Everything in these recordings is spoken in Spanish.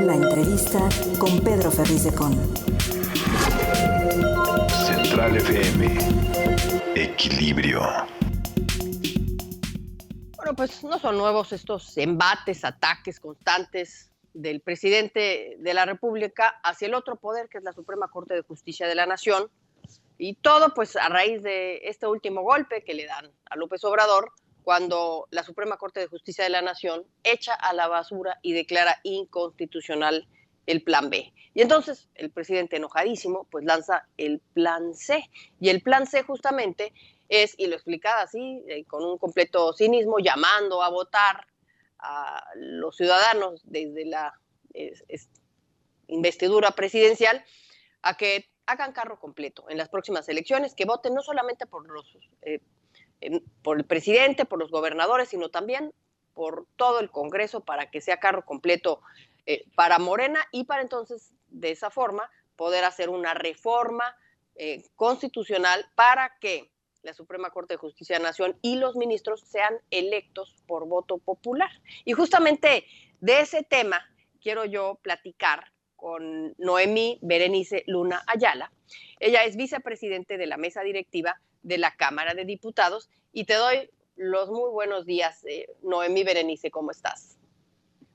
La entrevista con Pedro Ferriz de Con. Central FM. Equilibrio. Bueno, pues no son nuevos estos embates, ataques constantes del presidente de la República hacia el otro poder, que es la Suprema Corte de Justicia de la Nación, y todo pues a raíz de este último golpe que le dan a López Obrador cuando la Suprema Corte de Justicia de la Nación echa a la basura y declara inconstitucional el Plan B. Y entonces el presidente, enojadísimo, pues lanza el Plan C. Y el Plan C justamente es, y lo explicaba así, con un completo cinismo, llamando a votar a los ciudadanos desde la investidura presidencial a que hagan carro completo en las próximas elecciones, que voten no solamente por el presidente, por los gobernadores, sino también por todo el Congreso para que sea carro completo para Morena y para entonces, de esa forma, poder hacer una reforma constitucional para que la Suprema Corte de Justicia de la Nación y los ministros sean electos por voto popular. Y justamente de ese tema quiero yo platicar con Noemí Berenice Luna Ayala. Ella es vicepresidente de la mesa directiva de la Cámara de Diputados y te doy los muy buenos días, Noemí Berenice, ¿cómo estás?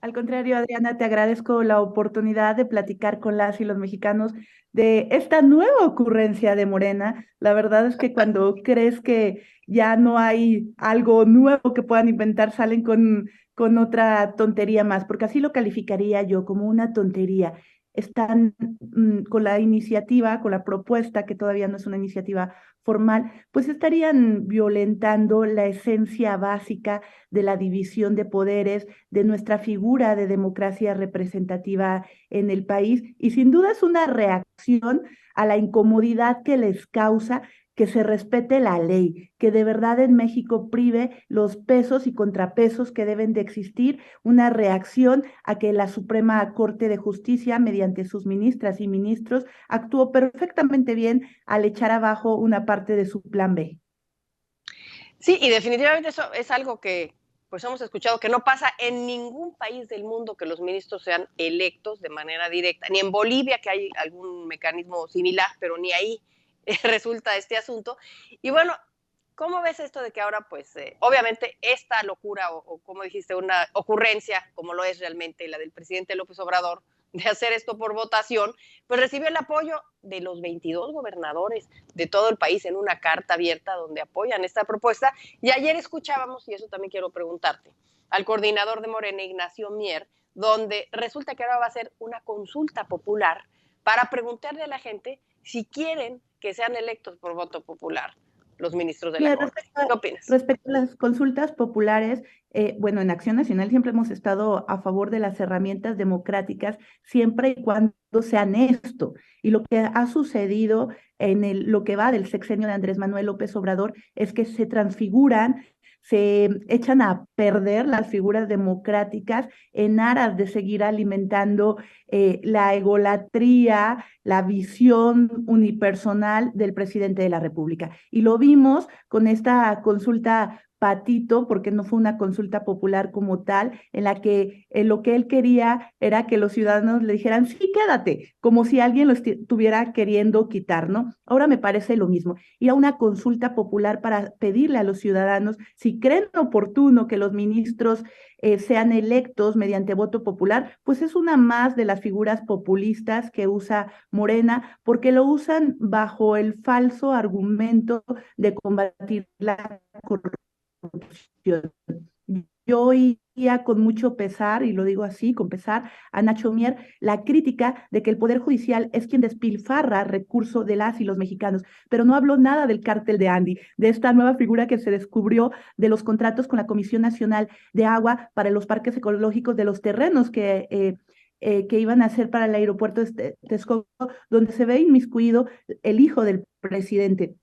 Al contrario, Adriana, te agradezco la oportunidad de platicar con las y los mexicanos de esta nueva ocurrencia de Morena. La verdad es que cuando crees que ya no hay algo nuevo que puedan inventar, salen con otra tontería más, porque así lo calificaría yo, como una tontería. Están con la iniciativa, con la propuesta, que todavía no es una iniciativa formal, pues estarían violentando la esencia básica de la división de poderes, de nuestra figura de democracia representativa en el país, y sin duda es una reacción a la incomodidad que les causa que se respete la ley, que de verdad en México prive los pesos y contrapesos que deben de existir, una reacción a que la Suprema Corte de Justicia, mediante sus ministras y ministros, actuó perfectamente bien al echar abajo una parte de su Plan B. Sí, y definitivamente eso es algo que pues hemos escuchado que no pasa en ningún país del mundo, que los ministros sean electos de manera directa, ni en Bolivia, que hay algún mecanismo similar, pero ni ahí resulta este asunto. Y bueno, ¿cómo ves esto de que ahora, pues, obviamente esta locura o como dijiste, una ocurrencia, como lo es realmente la del presidente López Obrador, de hacer esto por votación, pues recibió el apoyo de los 22 gobernadores de todo el país en una carta abierta donde apoyan esta propuesta? Y ayer escuchábamos, y eso también quiero preguntarte, al coordinador de Morena, Ignacio Mier, donde resulta que ahora va a ser una consulta popular para preguntarle a la gente si quieren que sean electos por voto popular los ministros de la Corte. ¿Qué opinas? Respecto a las consultas populares, bueno, en Acción Nacional siempre hemos estado a favor de las herramientas democráticas, siempre y cuando sean esto. Y lo que ha sucedido en lo que va del sexenio de Andrés Manuel López Obrador es que se transfiguran, se echan a perder las figuras democráticas en aras de seguir alimentando la egolatría, la visión unipersonal del presidente de la República. Y lo vimos con esta consulta patito, porque no fue una consulta popular como tal, en la que lo que él quería era que los ciudadanos le dijeran, sí, quédate, como si alguien lo estuviera queriendo quitar, ¿no? Ahora me parece lo mismo, ir a una consulta popular para pedirle a los ciudadanos si creen oportuno que los ministros sean electos mediante voto popular, pues es una más de las figuras populistas que usa Morena, porque lo usan bajo el falso argumento de combatir la corrupción. Yo oía con mucho pesar, y lo digo así, con pesar, a Nacho Mier, la crítica de que el Poder Judicial es quien despilfarra recursos de las y los mexicanos, pero no habló nada del cártel de Andy, de esta nueva figura que se descubrió de los contratos con la Comisión Nacional de Agua para los parques ecológicos de los terrenos que iban a hacer para el aeropuerto de Texcoco, donde se ve inmiscuido el hijo del presidente.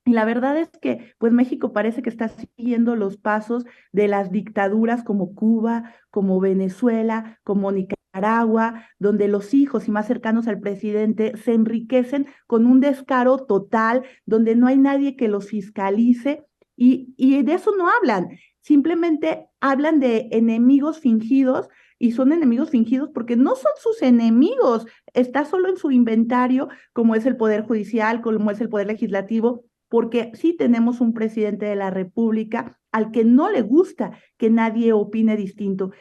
Y la verdad es que, pues México parece que está siguiendo los pasos de las dictaduras como Cuba, como Venezuela, como Nicaragua, donde los hijos y más cercanos al presidente se enriquecen con un descaro total, donde no hay nadie que los fiscalice y de eso no hablan. Simplemente hablan de enemigos fingidos y son enemigos fingidos porque no son sus enemigos, está solo en su inventario, como es el Poder Judicial, como es el Poder Legislativo, porque sí tenemos un presidente de la República al que no le gusta que nadie opine distinto,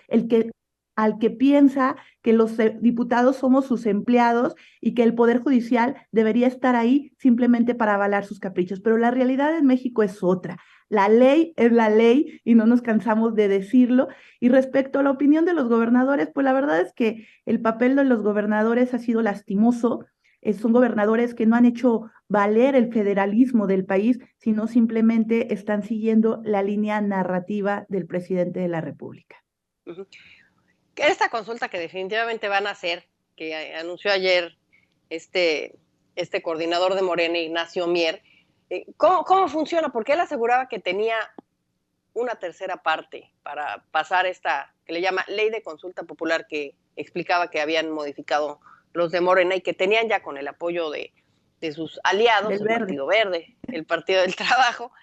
al que piensa que los diputados somos sus empleados y que el Poder Judicial debería estar ahí simplemente para avalar sus caprichos. Pero la realidad en México es otra. La ley es la ley y no nos cansamos de decirlo. Y respecto a la opinión de los gobernadores, pues la verdad es que el papel de los gobernadores ha sido lastimoso. Son gobernadores que no han hecho valer el federalismo del país, sino simplemente están siguiendo la línea narrativa del presidente de la República. Uh-huh. Esta consulta que definitivamente van a hacer, que anunció ayer este coordinador de Morena, Ignacio Mier, ¿cómo funciona? Porque él aseguraba que tenía una tercera parte para pasar esta, que le llama Ley de Consulta Popular, que explicaba que habían modificado los de Morena y que tenían ya con el apoyo de sus aliados, el Partido Verde, el Partido del Trabajo,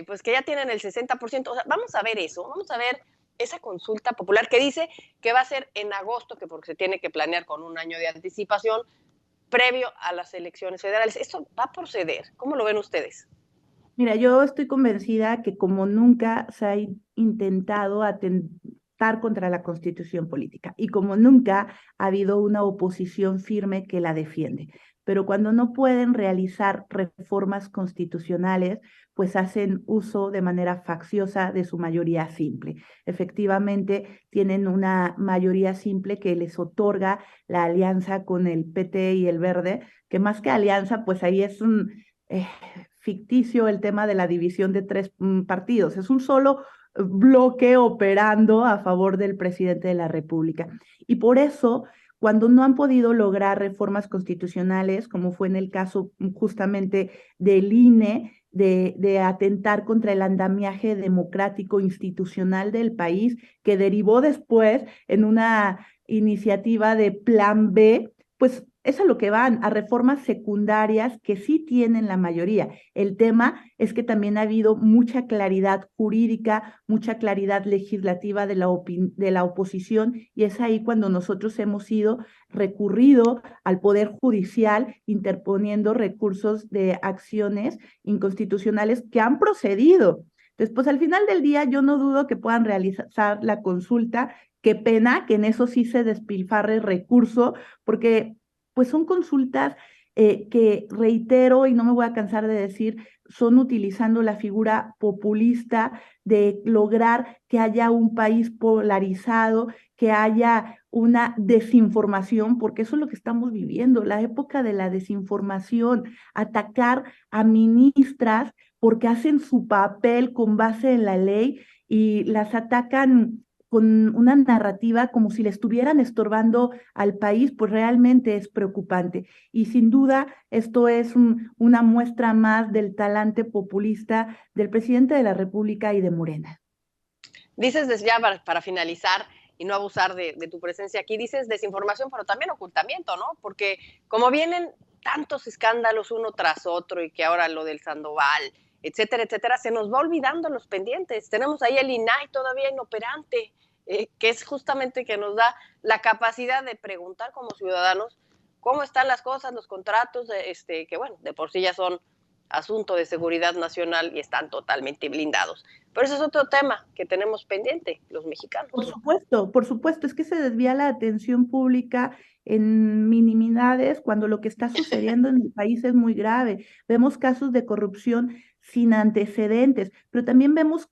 pues que ya tienen el 60%. O sea, vamos a ver eso, vamos a ver esa consulta popular que dice que va a ser en agosto, que porque se tiene que planear con un año de anticipación previo a las elecciones federales. ¿Esto va a proceder? ¿Cómo lo ven ustedes? Mira, yo estoy convencida que como nunca se ha intentado atentar contra la Constitución política y como nunca ha habido una oposición firme que la defiende. Pero cuando no pueden realizar reformas constitucionales, pues hacen uso de manera facciosa de su mayoría simple. Efectivamente, tienen una mayoría simple que les otorga la alianza con el PT y el Verde, que más que alianza, pues ahí es un ficticio el tema de la división de 3 partidos. Es un solo bloque operando a favor del presidente de la República. Y por eso, cuando no han podido lograr reformas constitucionales, como fue en el caso justamente del INE, de atentar contra el andamiaje democrático institucional del país, que derivó después en una iniciativa de Plan B, pues es a lo que van, a reformas secundarias que sí tienen la mayoría. El tema es que también ha habido mucha claridad jurídica, mucha claridad legislativa de la oposición, y es ahí cuando nosotros hemos recurrido al Poder Judicial interponiendo recursos de acciones inconstitucionales que han procedido. Entonces, pues al final del día yo no dudo que puedan realizar la consulta. Qué pena que en eso sí se despilfarre recurso, porque pues son consultas que, reitero, y no me voy a cansar de decir, son utilizando la figura populista de lograr que haya un país polarizado, que haya una desinformación, porque eso es lo que estamos viviendo, la época de la desinformación, atacar a ministras porque hacen su papel con base en la ley y las atacan con una narrativa como si le estuvieran estorbando al país, pues realmente es preocupante. Y sin duda, esto es una muestra más del talante populista del presidente de la República y de Morena. Dices, ya para finalizar y no abusar de tu presencia aquí, dices desinformación, pero también ocultamiento, ¿no? Porque como vienen tantos escándalos uno tras otro y que ahora lo del Sandoval, etcétera, etcétera, se nos va olvidando los pendientes. Tenemos ahí el INAI todavía inoperante, que es justamente que nos da la capacidad de preguntar como ciudadanos cómo están las cosas, los contratos, que bueno, de por sí ya son asunto de seguridad nacional y están totalmente blindados. Pero ese es otro tema que tenemos pendiente, los mexicanos. Por supuesto, es que se desvía la atención pública en minimidades cuando lo que está sucediendo en el país es muy grave. Vemos casos de corrupción sin antecedentes, pero también vemos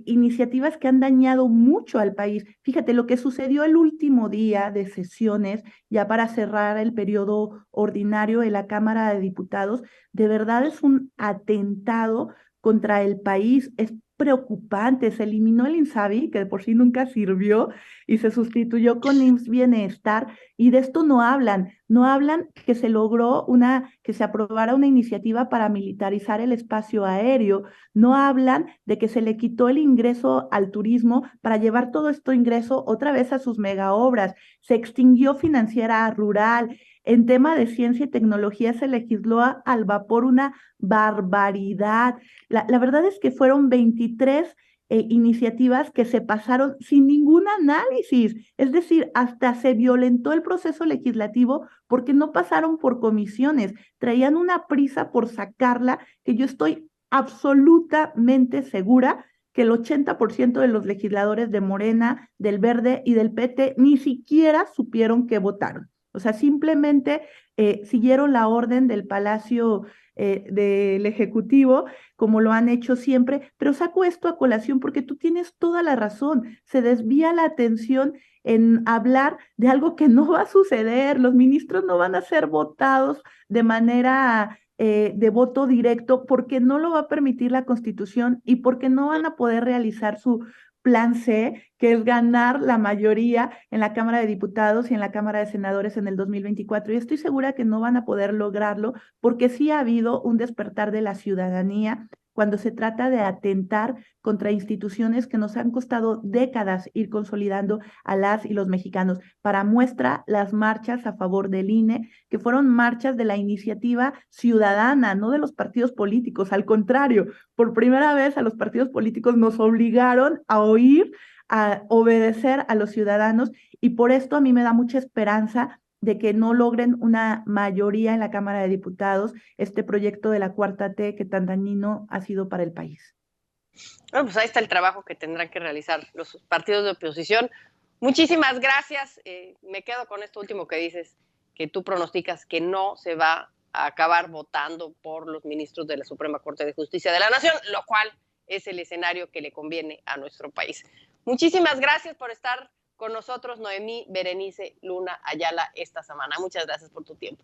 iniciativas que han dañado mucho al país. Fíjate, lo que sucedió el último día de sesiones, ya para cerrar el periodo ordinario de la Cámara de Diputados, de verdad es un atentado contra el país, es preocupante. Se eliminó el INSABI, que de por sí nunca sirvió, y se sustituyó con IMSS Bienestar, y de esto no hablan que se logró que se aprobara una iniciativa para militarizar el espacio aéreo, no hablan de que se le quitó el ingreso al turismo para llevar todo este ingreso otra vez a sus megaobras, se extinguió Financiera Rural. En tema de ciencia y tecnología se legisló al vapor una barbaridad. La verdad es que fueron 23 iniciativas que se pasaron sin ningún análisis. Es decir, hasta se violentó el proceso legislativo porque no pasaron por comisiones. Traían una prisa por sacarla que yo estoy absolutamente segura que el 80% de los legisladores de Morena, del Verde y del PT ni siquiera supieron que votaron. O sea, simplemente siguieron la orden del Palacio del Ejecutivo, como lo han hecho siempre, pero saco esto a colación porque tú tienes toda la razón. Se desvía la atención en hablar de algo que no va a suceder. Los ministros no van a ser votados de manera de voto directo porque no lo va a permitir la Constitución y porque no van a poder realizar su plan C, que es ganar la mayoría en la Cámara de Diputados y en la Cámara de Senadores en el 2024. Y estoy segura que no van a poder lograrlo porque sí ha habido un despertar de la ciudadanía cuando se trata de atentar contra instituciones que nos han costado décadas ir consolidando a las y los mexicanos. Para muestra, las marchas a favor del INE, que fueron marchas de la iniciativa ciudadana, no de los partidos políticos. Al contrario, por primera vez a los partidos políticos nos obligaron a oír, a obedecer a los ciudadanos, y por esto a mí me da mucha esperanza de que no logren una mayoría en la Cámara de Diputados este proyecto de la Cuarta T que tan dañino ha sido para el país. Bueno, pues ahí está el trabajo que tendrán que realizar los partidos de oposición. Muchísimas gracias. Me quedo con esto último que dices, que tú pronosticas que no se va a acabar votando por los ministros de la Suprema Corte de Justicia de la Nación, lo cual es el escenario que le conviene a nuestro país. Muchísimas gracias por estar con nosotros, Noemí Berenice Luna Ayala, esta semana. Muchas gracias por tu tiempo.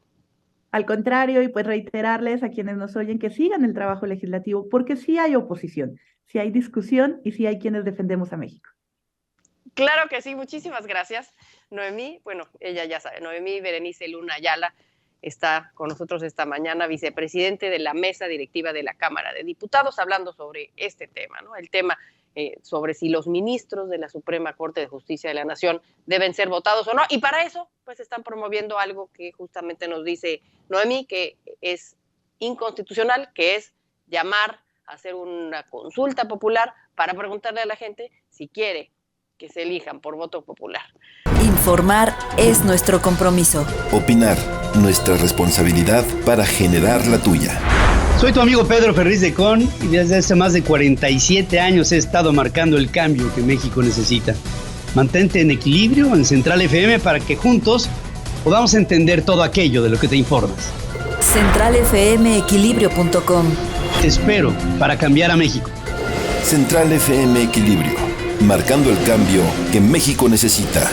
Al contrario, y pues reiterarles a quienes nos oyen que sigan el trabajo legislativo, porque sí hay oposición, sí hay discusión y sí hay quienes defendemos a México. Claro que sí, muchísimas gracias, Noemí. Bueno, ella ya sabe, Noemí Berenice Luna Ayala está con nosotros esta mañana, vicepresidente de la mesa directiva de la Cámara de Diputados, hablando sobre este tema, ¿no? El tema sobre si los ministros de la Suprema Corte de Justicia de la Nación deben ser votados o no. Y para eso, pues están promoviendo algo que justamente nos dice Noemí, que es inconstitucional, que es llamar a hacer una consulta popular para preguntarle a la gente si quiere que se elijan por voto popular. Informar es nuestro compromiso. Opinar, nuestra responsabilidad para generar la tuya. Soy tu amigo Pedro Ferriz de Con y desde hace más de 47 años he estado marcando el cambio que México necesita. Mantente en equilibrio en Central FM para que juntos podamos entender todo aquello de lo que te informas. CentralFMEquilibrio.com. Te espero para cambiar a México. Central FM Equilibrio, marcando el cambio que México necesita.